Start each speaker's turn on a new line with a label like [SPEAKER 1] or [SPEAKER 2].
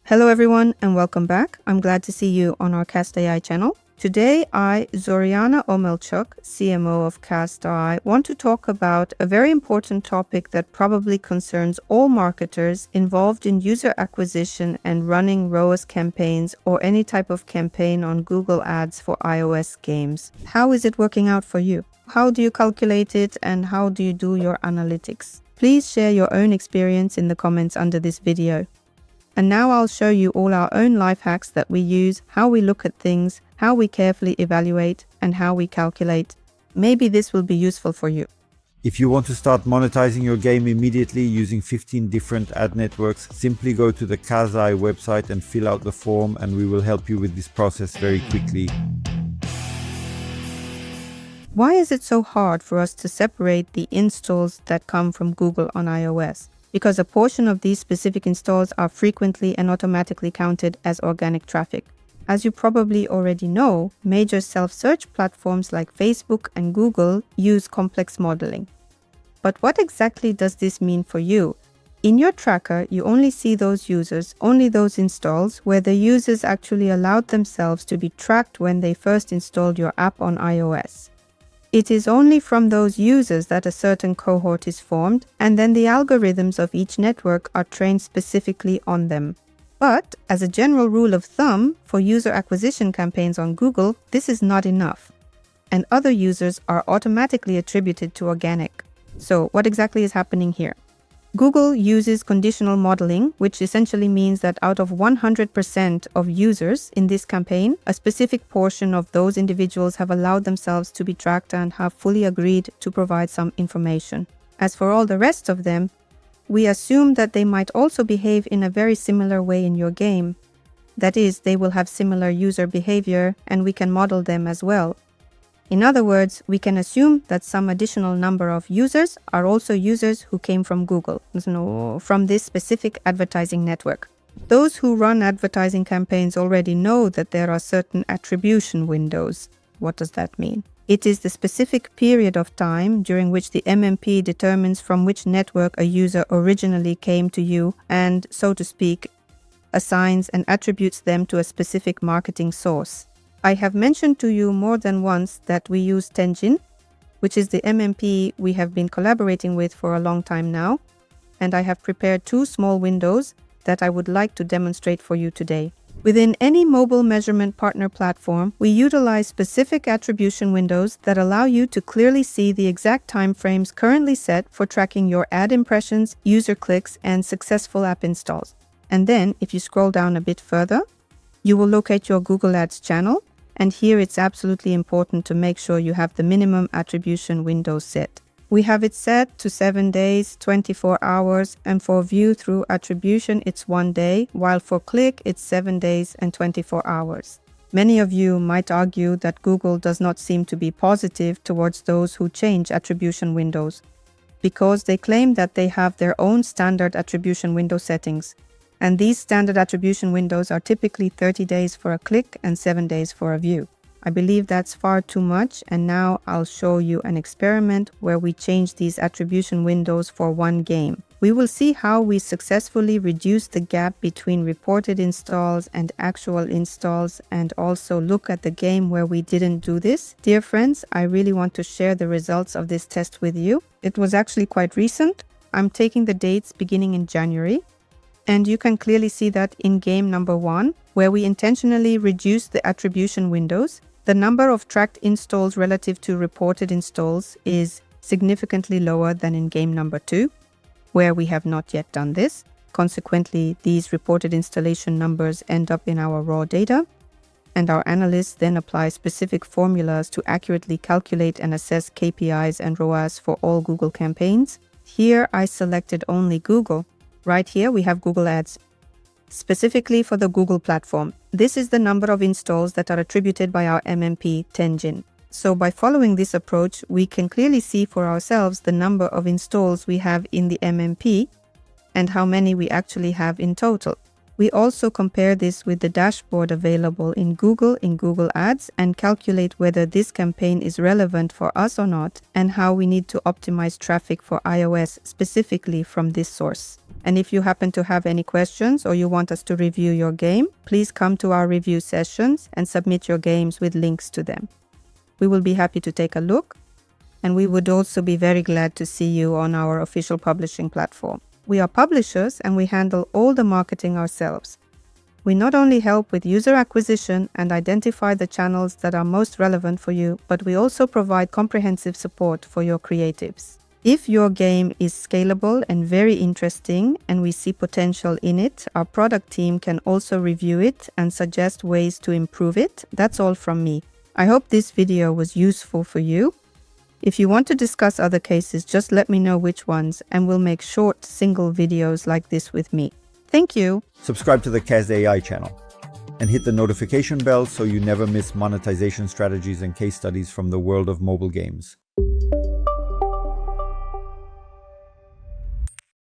[SPEAKER 1] Hello everyone and welcome back. I'm glad to see you on our CAS.AI channel. Today I, Zoriana Omelchuk, CMO of CAS.AI, want to talk about a very important topic that probably concerns all marketers involved in user acquisition and running ROAS campaigns or any type of campaign on Google Ads for iOS games. How is it working out for you? How do you calculate it and how do you do your analytics? Please share your own experience in the comments under this video. And now I'll show you all our own life hacks that we use, how we look at things, how we carefully evaluate, and how we calculate. Maybe this will be useful for you.
[SPEAKER 2] If you want to start monetizing your game immediately using 15 different ad networks, simply go to the CAS.AI website and fill out the form, and we will help you with this process very quickly.
[SPEAKER 1] Why is it so hard for us to separate the installs that come from Google on iOS? Because a portion of these specific installs are frequently and automatically counted as organic traffic. As you probably already know, major self-search platforms like Facebook and Google use complex modeling. But what exactly does this mean for you? In your tracker, you only see those users, only those installs, where the users actually allowed themselves to be tracked when they first installed your app on iOS. It is only from those users that a certain cohort is formed, and then the algorithms of each network are trained specifically on them. But, as a general rule of thumb, for user acquisition campaigns on Google, this is not enough. And other users are automatically attributed to organic. So, what exactly is happening here? Google uses conditional modeling, which essentially means that out of 100% of users in this campaign, a specific portion of those individuals have allowed themselves to be tracked and have fully agreed to provide some information. As for all the rest of them, we assume that they might also behave in a very similar way in your game. That is, they will have similar user behavior and we can model them as well. In other words, we can assume that some additional number of users are also users who came from Google, from this specific advertising network. Those who run advertising campaigns already know that there are certain attribution windows. What does that mean? It is the specific period of time during which the MMP determines from which network a user originally came to you and, so to speak, assigns and attributes them to a specific marketing source. I have mentioned to you more than once that we use Tenjin, which is the MMP we have been collaborating with for a long time now, and I have prepared two small windows that I would like to demonstrate for you today. Within any mobile measurement partner platform, we utilize specific attribution windows that allow you to clearly see the exact timeframes currently set for tracking your ad impressions, user clicks, and successful app installs. And then, if you scroll down a bit further, you will locate your Google Ads channel, and here it's absolutely important to make sure you have the minimum attribution window set. We have it set to 7 days, 24 hours, and for view through attribution it's 1 day, while for click it's 7 days and 24 hours. Many of you might argue that Google does not seem to be positive towards those who change attribution windows, because they claim that they have their own standard attribution window settings. And these standard attribution windows are typically 30 days for a click and 7 days for a view. I believe that's far too much, and now I'll show you an experiment where we change these attribution windows for one game. We will see how we successfully reduce the gap between reported installs and actual installs, and also look at the game where we didn't do this. Dear friends, I really want to share the results of this test with you. It was actually quite recent. I'm taking the dates beginning in January. And you can clearly see that in game number 1, where we intentionally reduced the attribution windows, the number of tracked installs relative to reported installs is significantly lower than in game number 2, where we have not yet done this. Consequently, these reported installation numbers end up in our raw data, and our analysts then apply specific formulas to accurately calculate and assess KPIs and ROAS for all Google campaigns. Here I selected only Google. Right here we have Google Ads, specifically for the Google platform. This is the number of installs that are attributed by our MMP, Tenjin. So by following this approach, we can clearly see for ourselves the number of installs we have in the MMP and how many we actually have in total. We also compare this with the dashboard available in Google Ads and calculate whether this campaign is relevant for us or not and how we need to optimize traffic for iOS specifically from this source. And if you happen to have any questions or you want us to review your game, please come to our review sessions and submit your games with links to them. We will be happy to take a look, and we would also be very glad to see you on our official publishing platform. We are publishers and we handle all the marketing ourselves. We not only help with user acquisition and identify the channels that are most relevant for you, but we also provide comprehensive support for your creatives. If your game is scalable and very interesting and we see potential in it, our product team can also review it and suggest ways to improve it. That's all from me. I hope this video was useful for you. If you want to discuss other cases, just let me know which ones and we'll make short single videos like this with me. Thank you.
[SPEAKER 2] Subscribe to the CAS.AI channel and hit the notification bell so you never miss monetization strategies and case studies from the world of mobile games.